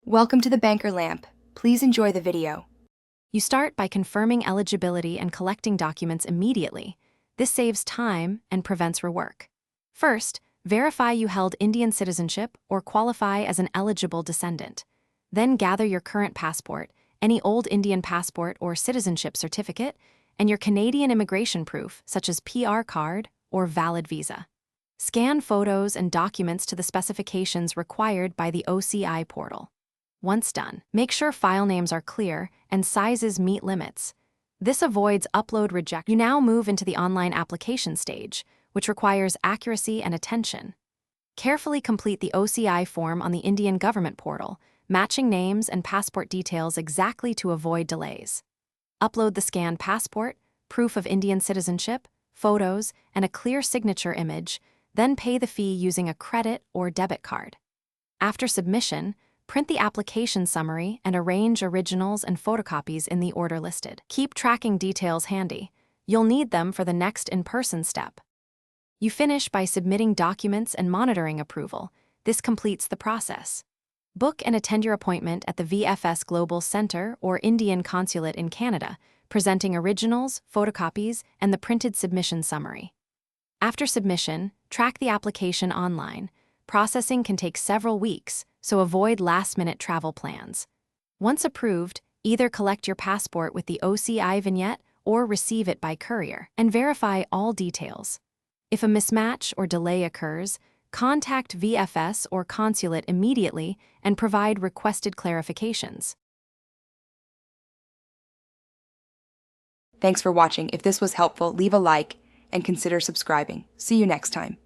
Welcome to the Banker Lamp. Please enjoy the video. You start by confirming eligibility and collecting documents immediately. This saves time and prevents rework. First, verify you held Indian citizenship or qualify as an eligible descendant. Then gather your current passport, any old Indian passport or citizenship certificate, and your Canadian immigration proof, such as PR card or valid visa. Scan photos and documents to the specifications required by the OCI portal. Once done, make sure file names are clear and sizes meet limits. This avoids upload reject. You now move into the online application stage, which requires accuracy and attention. Carefully complete the OCI form on the Indian government portal, matching names and passport details exactly to avoid delays. Upload the scanned passport, proof of Indian citizenship, photos, and a clear signature image, then pay the fee using a credit or debit card. After submission, print the application summary and arrange originals and photocopies in the order listed. Keep tracking details handy. You'll need them for the next in-person step. You finish by submitting documents and monitoring approval. This completes the process. Book and attend your appointment at the VFS Global Center or Indian Consulate in Canada, presenting originals, photocopies, and the printed submission summary. After submission, track the application online. Processing can take several weeks, so avoid last-minute travel plans. Once approved, either collect your passport with the OCI vignette or receive it by courier, and verify all details. If a mismatch or delay occurs, contact VFS or consulate immediately and provide requested clarifications. Thanks for watching. If this was helpful, leave a like and consider subscribing. See you next time.